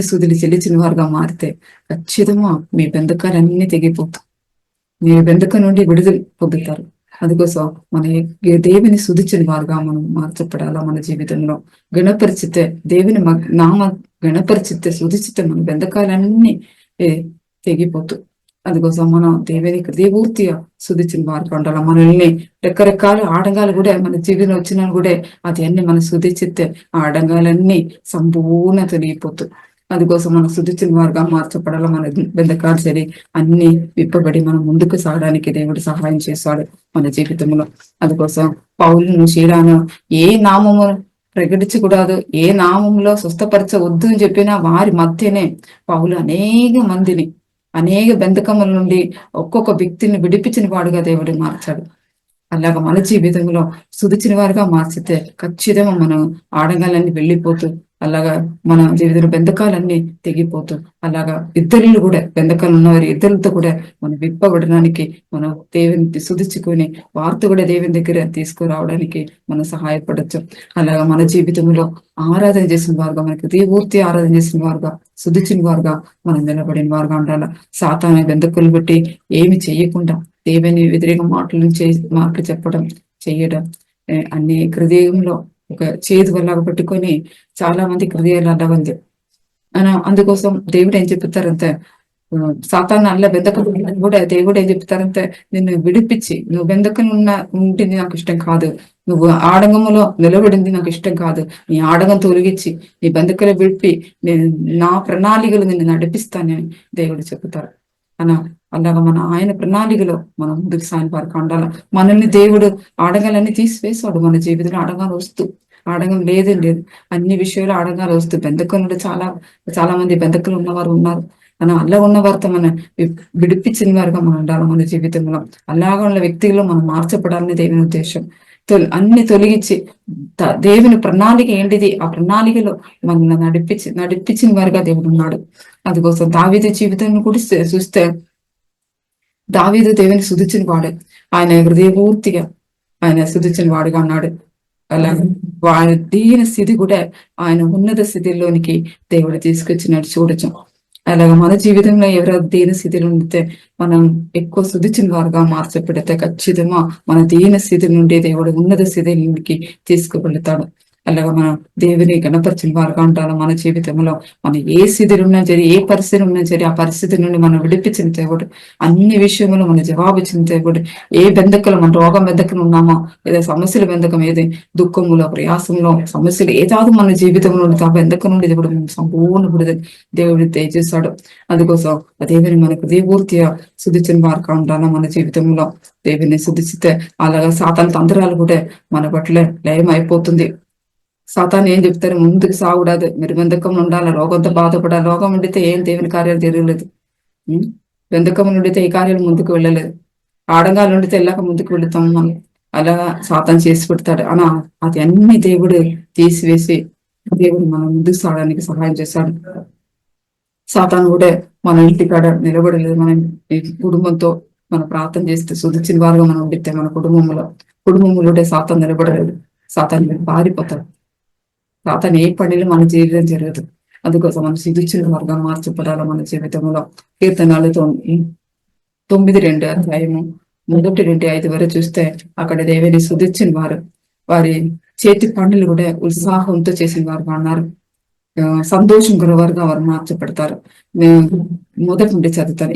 శుద్ధులు చెల్లించిన వారుగా మారితే ఖచ్చితంగా మీ బెంధకాలన్నీ తెగిపోతాయి. మీ బెంధకం నుండి విడుదల పొందుతారు. అందుకోసం మన దేవుని శుద్ధించిన వారుగా మనం మార్చబడాలా. మన జీవితంలో గణపరిచితే, దేవుని నామ గణపరిచితే, శుద్ధిచితే మన బెంధకాలన్నీ తెగిపోతూ అందుకోసం మనం దేవునికి హృదయపూర్తిగా శుద్ధించిన వారికి ఉండాలి. మనల్ని రకరకాల ఆటంకాలు కూడా మన జీవితంలో వచ్చినా కూడా అది అన్ని మనం శుద్ధిచ్చితే ఆ ఆటంకాలన్నీ సంపూర్ణ తొలగిపోతాయి. అందుకోసం మనం శుద్ధించిన వారుగా మార్చబడాలి. మన బెందకాలు సరి అన్ని విప్పబడి మనం ముందుకు సాగడానికి దేవుడు సహాయం చేస్తాడు మన జీవితంలో. అందుకోసం పౌలును శీలాను ఏ నామము ప్రకటించకూడదు, ఏ నామంలో స్వస్థపరచవద్దు అని చెప్పినా వారి మధ్యనే పౌలు అనేక బంధకముల నుండి ఒక్కొక్క వ్యక్తిని విడిపించిన వాడుగా దేవుడు మార్చాడు. అలాగా మన జీవితంలో సుదిచిన వారిగా మార్చితే ఖచ్చితంగా మనం ఆడంగాలన్నీ వెళ్ళిపోతూ, అలాగా మన జీవితంలో బెందకాలన్నీ తెగిపోతూ, అలాగా ఇద్దరు కూడా బెందకాలు ఉన్నవారు ఇద్దరితో కూడా మనం విప్పబడడానికి మనం దేవుని సుదిచ్చుకొని వార్త కూడా దేవుని దగ్గర తీసుకురావడానికి మనం సహాయపడచ్చు. అలాగా మన జీవితంలో ఆరాధన చేసిన వారుగా, మనకి దేవుర్తి ఆరాధన చేసిన వారుగా, సుదిచిన వారుగా మనం నిలబడిన వారుగా ఉండాలి. సాతాను బెందకులు బట్టి ఏమి చేయకుండా దేవుని వ్యతిరేక మాటలు చెప్పడం చేయడం అన్ని హృదయంలో ఒక చేదు వల్ల పట్టుకొని చాలా మంది హృదయాలు అడ్డవంది అందుకోసం దేవుడు ఏం చెప్తారంటే సాతాను అల్ల బెందకలు కూడా దేవుడు ఏం చెప్తారంటే నిన్ను విడిపించి, నువ్వు బెందకలు ఉంటుంది నాకు ఇష్టం కాదు, నువ్వు ఆడంగములో నిలబడింది నాకు ఇష్టం కాదు, నీ ఆడంగం తొలగించి నీ బెందకలు విడిపి నేను నా ప్రణాళికలు నిన్ను నడిపిస్తానని దేవుడు చెప్తారు. అలాగా మన ఆయన ప్రణాళికలో మనం ముందుకు సాయం వారికి ఉండాలి. మనల్ని దేవుడు ఆడగాలన్నీ తీసివేశాడు. మన జీవితంలో ఆడగాలు వస్తూ ఆడగం లేదు అన్ని విషయాలు ఆడగాలు వస్తూ బెందకలు చాలా మంది బెందకలు ఉన్నవారు ఉన్నారు. అలా ఉన్న వారితో మనం విడిపించిన వారుగా మనం ఉండాలి. మన జీవితంలో అలాగా ఉన్న వ్యక్తిలో మనం మార్చబడాలని దేవుని ఉద్దేశం. అన్ని తొలగించి దేవుని ప్రణాళిక ఏంటిది, ఆ ప్రణాళికలో మనల్ని నడిపించిన వారిగా దేవుడు ఉన్నాడు. అందుకోసం దావీదు జీవితాన్ని కూడా చూస్తే దావీదు దేవుని సుధించిన వాడు, ఆయన హృదయపూర్తిగా ఆయన సుధించిన వాడుగా ఉన్నాడు. అలాగే ఆయన దీన స్థితి కూడా ఆయన ఉన్నత స్థితిలోనికి దేవుడు తీసుకొచ్చినట్టు చూడొచ్చు. అలాగే మన జీవితంలో ఎవరో దీన స్థితిలో ఉండితే మనం ఎక్కువ సుధించిన వారుగా మార్చబడితే ఖచ్చితంగా మన దీన స్థితి నుండి దేవుడు ఉన్నత స్థితికి తీసుకువెళ్తాడు. అలాగా మనం దేవుని గణపరిచిన వారుగా ఉంటారు. మన జీవితంలో మనం ఏ స్థితిలో ఉన్నా సరే, ఏ పరిస్థితి ఉన్నా సరే, ఆ పరిస్థితి నుండి మనం విడిపించిన దేవుడు, అన్ని విషయంలో మన జవాబు ఇచ్చిన దేవుడు. ఏ బెందకలు మన రోగం బెందకలు ఉన్నామో, లేదా సమస్యల బెందకం ఏది, దుఃఖంలో ప్రయాసంలో సమస్యలు ఏదాదు మన జీవితంలో ఉంటే ఆ బెందకం నుండి దేవుడు సంపూర్ణ విడుదల దేవుడు తెచ్చేస్తాడు. అందుకోసం ఆ దేవుని మనకు దేవూర్తిగా శుద్ధించిన వారుగా ఉంటాను. మన జీవితంలో దేవుని శుద్ధిస్తే అలాగా సాతాను తంత్రాలు కూడా మన పట్ల లయం అయిపోతుంది. సాతాను ఏం చెప్తారు, ముందుకు సాగుడాదు, మీరు బెందకం ఉండాలి, రోగంతో బాధపడాలి. రోగం ఉండితే ఏం దేవుని కార్యాలు జరగలేదు. బెందకం ఉండితే ఏ కార్యాలు ముందుకు వెళ్ళలేదు. ఆడంగాలు ఉండితే వెళ్ళాక ముందుకు వెళుతాం మనం. అలాగా సాతాను చేసి పెడతాడు. అది అన్ని దేవుడు తీసివేసి దేవుడు మనం ముందుకు సాగడానికి సహాయం చేశాడు. సాతాను కూడా మన ఇంటికాడ నిలబడలేదు. మన కుటుంబంతో మనం ప్రార్థన చేస్తే సుధించిన వారుగా మనం ఉండితే మన కుటుంబంలో సాతాను నిలబడలేదు. సాతాను పారిపోతాడు. సాతాను ఏ పనిలో మన జీవితం జరగదు. అందుకోసం మనం సుధించిన వారుగా మార్చబడాలి. మన జీవితంలో కీర్తనాలతో 9:2 అధ్యాయము 1-5 వరకు చూస్తే అక్కడ దేవుని సుధించిన వారు వారి చేతి పనులు కూడా ఉత్సాహంతో చేసిన వారుగా ఉన్నారు. సంతోషం గలవారుగా వారు మార్చబడతారు. మొదటి నుండి చదువుతారు.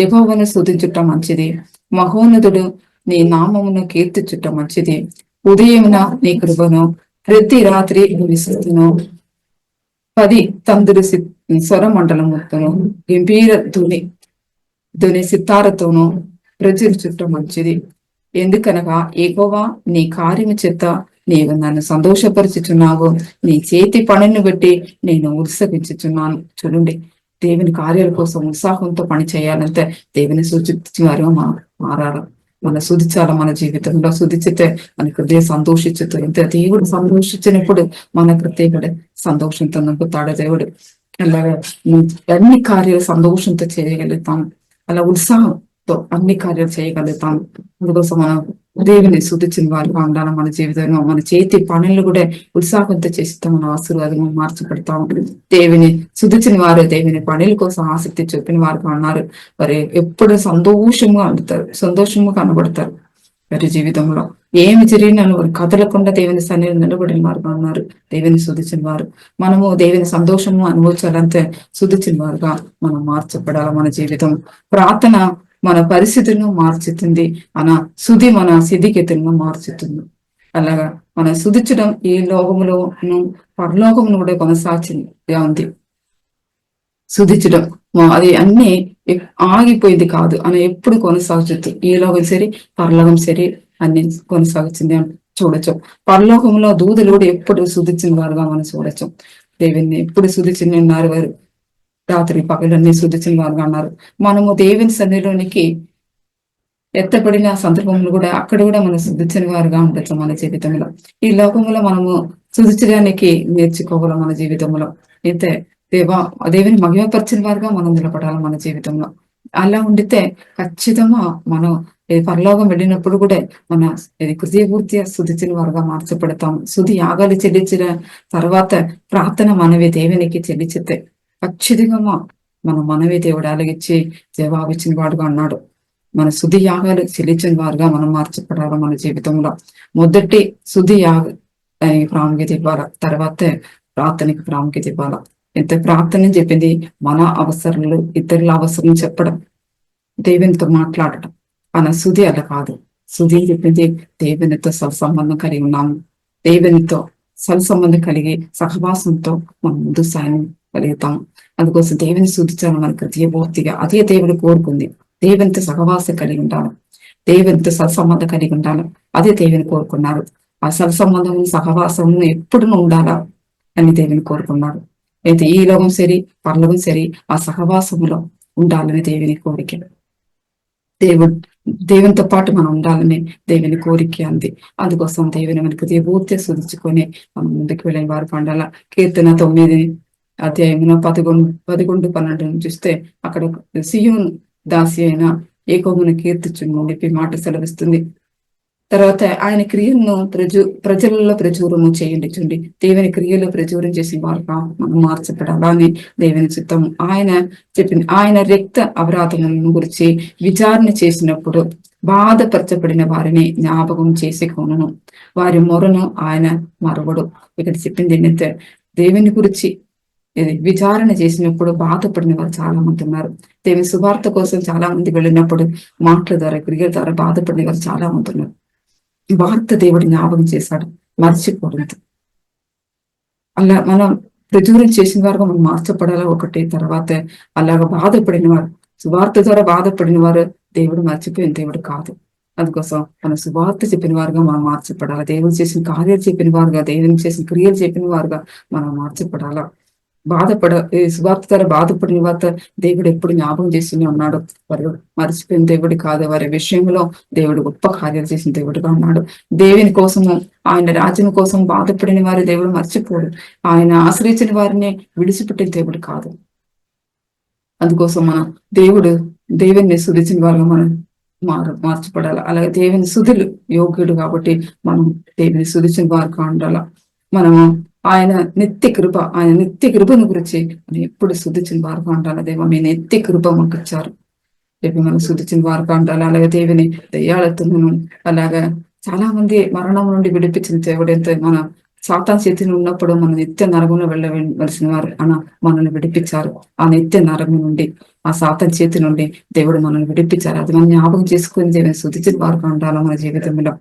యెహోవాను స్తుతించుట మంచిది, మహోన్నతుడు నీ నామమును కీర్తించుట మంచిది. ఉదయమున నీ కృపను, ప్రతి రాత్రి విసును, 10 తందులు స్వర మండలముతోను, గంభీర ధ్వని సితారతోనూ ప్రచురించుట మంచిది. ఎందుకనగా యెహోవా నీ కార్యము చేత నీవు నన్ను సంతోషపరుచుచున్నావు, నీ చేతి పనులను బట్టి నేను ఉత్సహించుచున్నాను. చూడండి, దేవుని కార్యాల కోసం ఉత్సాహంతో పని చేయాలంటే దేవుని సూచించిన వారుగా మారాలి. మన శుద్ధించాలి. మన జీవితంలో శుద్ధించితే మన హృదయం సంతోషించుతూ, ఎంత దేవుడు సంతోషించినప్పుడు మన హృదయం కూడా సంతోషంతో నింపుతాడు దేవుడు. అలాగే అన్ని కార్యాలు సంతోషంతో చేయగలుగుతాం. అలా ఉత్సాహంతో అన్ని కార్యాలు చేయగలుగుతాం. అందుకోసం మనం దేవుని శుద్ధించిన వారుగా ఉండాలి. మన జీవితంలో మన చేతి పనులు కూడా ఉత్సాహంతో చేస్తే మన ఆశీర్వాదం మార్చబడతాం. దేవుని శుద్ధించిన వారు దేవుని పనుల కోసం ఆసక్తి చూపిన వారుగా ఉన్నారు. వారు ఎప్పుడు సంతోషంగా కనబడతారు వారి జీవితంలో. ఏమి జరిగినా వారు కదలకుండా దేవుని సన్నిధిలో నిలబడిన వారుగా ఉన్నారు. దేవుని స్తుతించిన వారు. మనము దేవుని సంతోషము అనుభవించాలంటే స్తుతించిన వారుగా మనం మార్చబడాల. మన జీవితం ప్రార్థన మన పరిస్థితులను మార్చుతుంది. మన సుది మన స్థితిగతులను మార్చుతుంది. అలాగా మనం స్తుతించడం ఈ లోకములోను పరలోకమును కూడా కొనసాగిందిగా ఉంది. స్తుతించడం అది అన్ని ఆగిపోయింది కాదు అని ఎప్పుడు కొనసాగుతుంది. ఈ లోకం సరి పరలోకం సరి అన్ని కొనసాగుతుంది అని చూడొచ్చు. పరలోకంలో దూతలు కూడా ఎప్పుడు స్తుతించిన వారుగా మనం చూడొచ్చు. దేవుని ఎప్పుడు స్తుతించిన ఉన్నారు వారు. రాత్రి పగలన్నీ స్తుతించిన వారుగా ఉన్నారు. మనము దేవుని సన్నిధిలోనికి ఎత్తబడిన సందర్భంలో కూడా అక్కడ కూడా మనం స్తుతించిన వారుగా ఉండొచ్చు మన జీవితంలో. ఈ లోకంలో మనము స్తుతించడానికి నేర్చుకోవాలి మన జీవితంలో. అయితే దేవుని మహిమపరిచిన వారుగా మనం నిలబడాలి మన జీవితంలో. అలా ఉండితే ఖచ్చితంగా మనం పరలోకం వెళ్ళినప్పుడు కూడా మన హృదయపూర్తిగా స్తుతించిన వారుగా మార్చబడతాం. స్తుతి యాగాలు చెల్లించిన తర్వాత ప్రార్థన మనవి దేవునికి చెల్లించితే ఖచ్చితంగా మన మనవి దేవుడు అలాగిచ్చి జవాబిచ్చిన వాడుగా అన్నాడు. మన స్తుతి యాగాలు చెల్లించిన వారుగా మనం మార్చబడాలి మన జీవితంలో. మొదటి స్తుతి యాగ ప్రాముఖ్యత ఇవ్వాల, తర్వాత ప్రార్థనకి ప్రాముఖ్యత ఇవ్వాల. ఎంత ప్రార్థన చెప్పింది మన అవసరాలు ఇతరుల అవసరం చెప్పడం, దేవునితో మాట్లాడటం. మన స్తుతి అలా కాదు. స్తుతి చెప్పింది దేవునితో సత్సంబంధం కలిగి ఉన్నాము. దేవునితో సత్సంబంధం కలిగి సహవాసంతో మనం ముందు సాయం కలుగుతాం. అందుకోసం దేవుని స్తుతించాలి మనకు హృదయపూర్తిగా. అదే దేవుడు కోరుకుంది. దేవునితో సహవాసం కలిగి ఉండాలి, దేవునితో సత్సంబంధం కలిగి ఉండాలి. అదే దేవుని కోరుకున్నారు. ఆ సత్సంబంధం సహవాసము ఎప్పుడు ఉండాలా అని దేవుని కోరుకున్నాడు. అయితే ఈ లోకం సరి పరలోకం సరి ఆ సహవాసములో ఉండాలని దేవుని కోరిక. దేవునితో పాటు మనం ఉండాలని దేవుని కోరిక అంది. అందుకోసం దేవుని మనకు పూర్తిగా స్తుతించుకొని మనం ముందుకు వెళ్ళిన వారు పండాల. కీర్తన 9 అధ్యాయమున 11-12 చూస్తే అక్కడ సియోను దాసి అయిన ఏకోమును కీర్తించును చెప్పి మాట సెలవిస్తుంది. తర్వాత ఆయన క్రియలను ప్రజలలో ప్రచురము చేయండి. చూడండి, దేవుని క్రియలు ప్రచురం చేసిన వారుగా మనం మార్చబడాలని దేవుని చిత్తం. ఆయన చెప్పింది, ఆయన రక్త అపరాధములను గురించి విచారణ చేసినప్పుడు బాధపరచబడిన వారిని జ్ఞాపకం చేసుకొనును, వారి మొరను ఆయన మరవడు. ఇక్కడ చెప్పింది ఏంటంటే దేవుని గురించి విచారణ చేసినప్పుడు బాధపడిన వారు చాలా మంది ఉన్నారు. దేవుని సువార్త కోసం చాలా మంది వెళ్ళినప్పుడు మాటల ద్వారా క్రియల ద్వారా బాధపడిన వారు చాలా మంది ఉన్నారు. వార్త దేవుడు జ్ఞాపకం చేశాడు, మర్చిపోలేదు. అలా మనం ప్రచురణ చేసిన వారుగా మనం మార్చబడాలా ఒకటి. తర్వాత అలాగ బాధపడిన వారు, సువార్త ద్వారా బాధపడిన వారు దేవుడు మర్చిపోయిన దేవుడు కాదు. అందుకోసం మన సువార్త చెప్పిన వారుగా మనం మార్చబడాలా. దేవుడు చేసిన కార్యాలు చెప్పిన వారుగా, దేవుని చేసిన క్రియలు చెప్పిన వారుగా మనం మార్చబడాలా. సువార్త ద్వారా బాధపడిన వార్త దేవుడు ఎప్పుడు జ్ఞాపకం చేస్తూనే ఉన్నాడు. వారు మర్చిపోయిన దేవుడు కాదు. వారి విషయంలో దేవుడు గొప్ప కార్యాలు చేసిన దేవుడుగా ఉన్నాడు. దేవుని కోసము, ఆయన రాజ్యం కోసం బాధపడిన వారి దేవుడు మర్చిపోడు. ఆయన ఆశ్రయించిన వారిని విడిచిపెట్టిన దేవుడు కాదు. అందుకోసం మనం దేవుని స్తుతించిన వారుగా మనం మార్చబడాలి. అలాగే దేవుని స్తుతులు యోగ్యుడు కాబట్టి మనం దేవుని స్తుతించిన వారుగా ఉండాలా. మనము ఆయన నిత్య కృపను గురించి ఎప్పుడు స్తుతించిన వారుగా ఉండాలి. దేవ మీ నిత్య కృప మాకు ఇచ్చారు చెప్పి మనం స్తుతించిన వారుగా ఉండాలి. అలాగే దేవుని దయ్యాలతను, అలాగా చాలా మంది మరణం నుండి విడిపించిన దేవుడు. ఎంత మన సాతాను చేతిని ఉన్నప్పుడు మన నిత్య నరకంలో వెళ్ళవలసిన వారు మనల్ని విడిపించారు. ఆ నిత్య నరకం నుండి, ఆ సాతాను చేతి నుండి దేవుడు మనల్ని విడిపించారు. అది మనం జ్ఞాపకం చేసుకుని దేవుని స్తుతించిన వారుగా ఉండాలి మన జీవితంలో.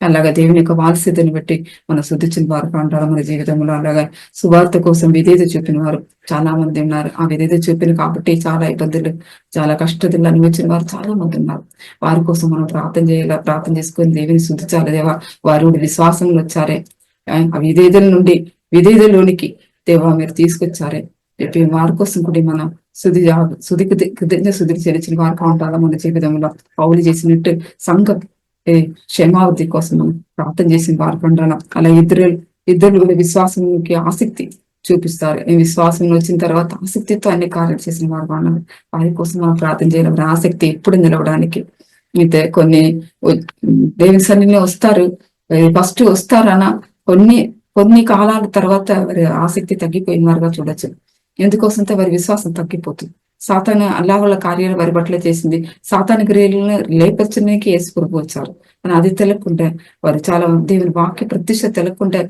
అలాగా దేవుని యొక్క వారసత్వాన్ని బట్టి మనం స్తుతించిన వారుగా ఉండాలి మన జీవితంలో. అలాగా సువార్త కోసం విధేయత చూపిన వారు చాలా మంది ఉన్నారు. ఆ విధేయత చూపిన కాబట్టి చాలా ఇబ్బందులు, చాలా కష్టతలు అనుభవించిన వారు చాలా మంది ఉన్నారు. వారి కోసం మనం ప్రార్థన చేయాలి. ప్రార్థన చేసుకొని దేవుని స్తుతించాలి. దేవా వారు విశ్వాసంలో వచ్చారే, ఆ విధేయతలోనికి దేవా మీరు తీసుకొచ్చారే చెప్పి వారి కోసం కూడా మనం శుద్ధికి చెల్లించిన వారుగా ఉండాలి మన జీవితంలో. పౌలు చేసినట్టు సంఘ క్షేమావధి కోసం మనం ప్రార్థన చేసిన వారుగా ఉండాలి. అలా ఇద్దరు కూడా విశ్వాసానికి ఆసక్తి చూపిస్తారు. ఈ విశ్వాసం వచ్చిన తర్వాత ఆసక్తితో అన్ని కార్యాలు చేసిన వారుగా ఉండాలి. వారి కోసం మనం ప్రార్థన చేయాలి. వారి ఆసక్తి ఎప్పుడు నిలవడానికి. అయితే దేవుని సన్నిధిలో వస్తారు, ఫస్ట్ వస్తారన్న కొన్ని కాలాల తర్వాత వారి ఆసక్తి తగ్గిపోయిన వారుగా చూడొచ్చు. ఎందుకోసంతో వారి విశ్వాసం తగ్గిపోతుంది. సాతాను అల్లాహుల కార్యాలు వారి పట్ల చేసింది. సాతాను క్రియలను లేపచ్చడానికి యేసు ప్రభు వచ్చారు. కానీ అది తెలియకుండా వారు చాలా దేవుని వాక్య ప్రత్యక్ష తెలియకుండా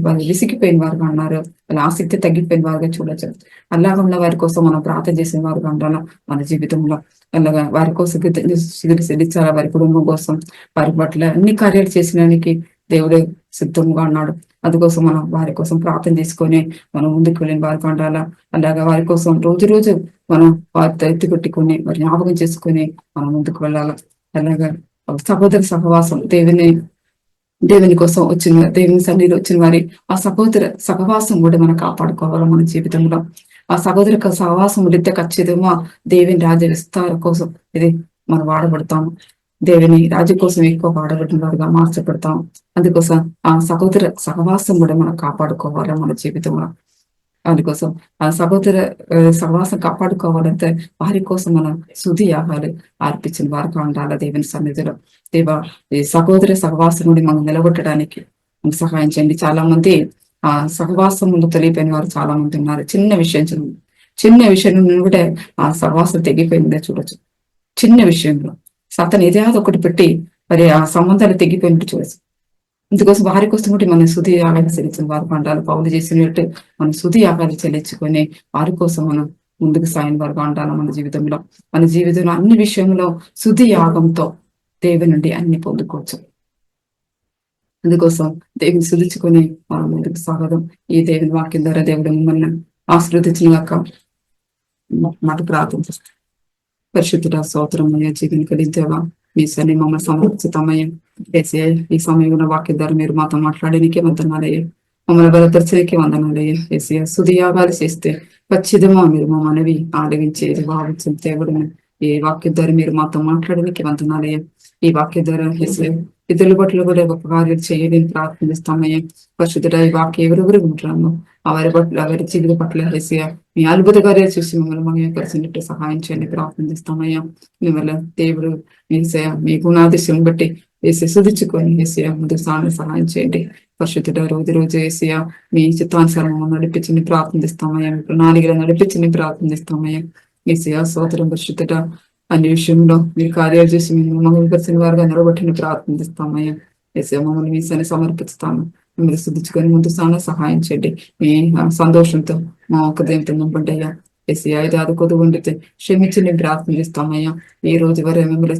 వారు విసిగిపోయిన వారుగా ఉన్నారు. వాళ్ళ ఆసక్తి తగ్గిపోయిన వారుగా చూడొచ్చు. అల్లాహ ఉన్న వారి కోసం మనం ప్రార్థన చేసిన వారుగా ఉండాలా మన జీవితంలో. అలాగా వారి కోసం చెల్లించాలా, వారి కుటుంబం కోసం, వారి పట్ల అన్ని కార్యాలు చేసినానికి దేవుడే సిద్ధంగా ఉన్నాడు. అందుకోసం మనం వారి కోసం ప్రార్థన చేసుకొని మనం ముందుకు వెళ్ళిన వారికి ఉండాలా. అలాగా వారి కోసం రోజు మనం వారితో ఎత్తుకొట్టుకొని వారి జ్ఞాపకం చేసుకొని మనం ముందుకు వెళ్ళాలి. అలాగా సహోదర సహవాసం దేవుని కోసం వచ్చిన దేవుని సన్నిధిలో వచ్చిన వారి ఆ సహోదర సహవాసం కూడా మనం కాపాడుకోవాలి మన జీవితంలో. ఆ సహోదర సహవాసం ఉంటే ఖచ్చితంగా దేవుని రాజ్య విస్తార కోసం మనం వాడబడతాము. దేవుని రాజ్య కోసం ఎక్కువ వాడబడిన వారుగా మార్చబడతాం. అందుకోసం ఆ సహోదర సహవాసం కూడా మనం కాపాడుకోవాలి మన జీవితంలో. అందుకోసం ఆ సహోదర సహవాసం కాపాడుకోవాలంటే వారి కోసం మనం శుద్ధి యాగాలు అర్పించిన వారుగా ఉండాలి దేవుని సన్నిధిలో. దేవా, ఈ సహోదర సహవాసం నుండి మనం నిలబెట్టడానికి సహాయం చేయండి. చాలా మంది ఆ సహవాసం ముందు తెలియపోయిన వారు చాలా మంది ఉన్నారు. చిన్న విషయం నుండి కూడా ఆ సహవాసం తెగిపోయిందే చూడొచ్చు. చిన్న విషయంలో సాతాను ఏదో ఒకటి పెట్టి మరి ఆ సంబంధాలు తెగిపోయినట్టు చూడొచ్చు. అందుకోసం వారి కోసం కూడా మనం శుద్ధి యాగాలు చెల్లించిన వారు పండాలి. పౌలు చేసినట్టు మనం శుద్ధి యాగాలు చెల్లించుకొని వారి కోసం మనం ముందుకు సాగిన వారుగా ఉండాలి. మన జీవితంలో అన్ని విషయంలో శుద్ధి యాగంతో దేవుని నుండి అన్ని పొందుకోవచ్చు. అందుకోసం దేవుని శుద్ధించుకొని మనం ముందుకు సాగడం. ఈ దేవుని వాక్యం ద్వారా దేవుడు మిమ్మల్ని ఆశీర్వదించిన గాక. మాట ప్రార్థన చేస్తాం. పరిశుద్ధుడ స్తోత్రమయ్య, జీవన కలిగించేవా మీ సన్ని మమ్మల్ని సమర్పితమయ్య. ఏసయ్య, ఈ సమయంలో వాక్య ద్వారా మీరు మాతో మాట్లాడడానికి వందనాలయ్య, మమ్మల్ని బలపరచడానికి వందనాలయ్య. ఏసయ్య, సుధియాగాలు చేస్తే ఖచ్చితంగా మీరు మా మనవి ఆలగించేది భావించిన దేవుడిని ఈ వాక్య ద్వారా మీరు మాతో మాట్లాడడానికి వందనాలయ్య. ఈ వాక్య ద్వారా ఏసయ్య ఇతరుల పట్ల కూడా ఒక కార్యాలు చేయడానికి ప్రార్థిస్తామయ్యా. పరిశుద్ధుడ, ఈ వాక్యం ఎవరెవరు ఉంటున్నాము వారి జీవిత పట్ల ఏసయ్య మీ అద్భుత కార్యాలు చూసి మిమ్మల్ని మహిమపరిచినట్టు సహాయం చేయండి ప్రార్థిస్తామయ్యా. మిమ్మల్ని దేవుడు ఏసయ్య మీ గుణాదిశం బట్టి శుద్ధించుకొని ఏసయ్య ముందుకు సహాయం చేయండి. పరిశుద్ధుడ, రోజు ఏసయ్య మీ చిత్తానుసారం నడిపించి ప్రార్థిస్తామయ్యా. మీ ప్రణాళికలు నడిపించి ప్రార్థిస్తామయ్యా. ఏసయ్య స్తోత్రం. పరిశుద్ధుడ, అన్ని విషయంలో మీరు కార్యాలు చేసి మేము మహిమపరిచిన వారుగా నిలబట్టిని ప్రార్థిస్తామయ్యా. ఏసయ్య, మమ్మల్ని మీ సన్ని సమర్పిస్తాము. మిమ్మల్ని శుద్ధించుకొని ముందు సహాయం చేయండి. మీ సంతోషంతో మా ఒక్క దేవుతో నింపండియ్యా. ఏసయ్య, ఇది కొద్దిగా ఉండితే క్షమించి నేను ప్రార్థిస్తామయ్యా. ఈ రోజు వరే మిమ్మల్ని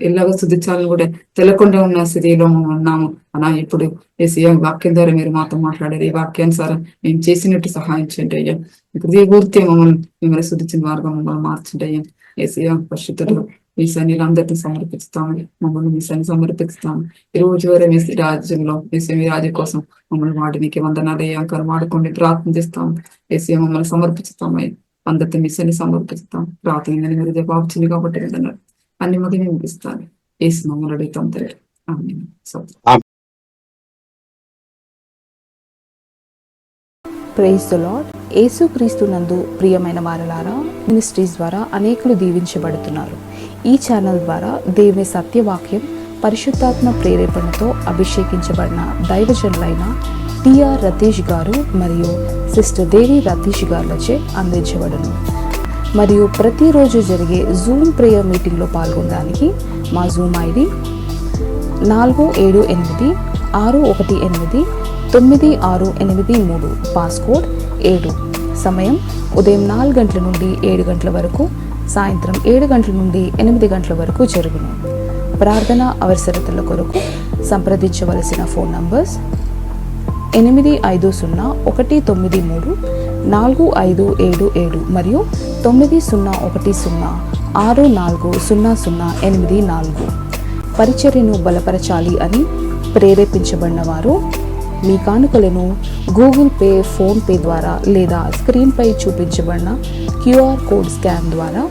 ఎలాగో శుద్ధించాలని కూడా తెలకుండా ఉన్న స్థితిలో ఉన్నాము అన్నా. ఇప్పుడు ఏసయ్య వాక్యం ద్వారా మీరు మాతో మాట్లాడారు. ఈ వాక్యానుసారం మేము చేసినట్టు సహాయం చేయండి అయ్యా. ఇప్పుడు పూర్తి మిమ్మల్ని శుద్ధించిన మార్గం మమ్మల్ని మార్చండి అయ్యా. ఏసయ్య, పరిశుద్ధుడు, మీ సన్నిధిలో అందరినీ సమర్పిస్తాము. మమ్మల్ని మీ సన్ని సమర్పిస్తాము. ఈ రోజు వరే మీ రాజ్యంలో మీ రాజ్యం కోసం మమ్మల్ని వాడినికి వందనాలయ్యా. వాడుకోండి ప్రార్థిస్తాము. ఏసయ్య, మమ్మల్ని సమర్పిస్తామయ్యా. అందరితో మీ సన్ని సమర్పిస్తాం. ప్రార్థన మీరు జవాబు చిన్ని కాబట్టి వింటున్నారు. అన్ని మధ్య మేము ఇస్తాను. ఏసు మమ్మల్ని అడుగుతాం తండ్రి. ఆమేన్. Praise the Lord. యేసుక్రీస్తు నందు ప్రియమైన వారలారా, మినిస్ట్రీస్ ద్వారా అనేకులు దీవించబడుతున్నారు. ఈ ఛానల్ ద్వారా దేవుని సత్యవాక్యం పరిశుద్ధాత్మ ప్రేరేపణతో అభిషేకించబడిన దైవజనులైన టిఆర్ రతీష్ గారు మరియు సిస్టర్ దేవి రతీష్ గారులచే అందించబడును. మరియు ప్రతిరోజు జరిగే జూమ్ ప్రేయర్ మీటింగ్లో పాల్గొనడానికి మా జూమ్ ఐడి 4786189683, పాస్కోడ్ 7. సమయం ఉదయం 4 గంటల నుండి 7 గంటల వరకు, సాయంత్రం 7 గంటల నుండి 8 గంటల వరకు జరుగును. ప్రార్థన అవసరతల కొరకు సంప్రదించవలసిన ఫోన్ నంబర్స్ 8501934577 మరియు 9010640084. పరిచర్యను బలపరచాలి అని ప్రేరేపించబడిన వారు మీ కానుకలను గూగుల్ పే, ఫోన్పే ద్వారా లేదా స్క్రీన్పై చూపించబడిన క్యూఆర్ కోడ్ స్కాన్ ద్వారా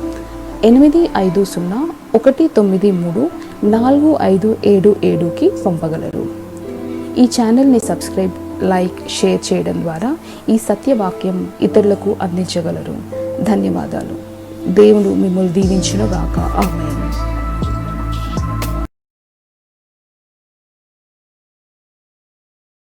8501934577కి పంపగలరు. ఈ ఛానల్ని సబ్స్క్రైబ్, లైక్, షేర్ చేయడం ద్వారా ఈ సత్యవాక్యం ఇతరులకు అందించగలరు. ధన్యవాదాలు. దేవుడు మిమ్మల్ని దీవించును గాక. ఆమేన్.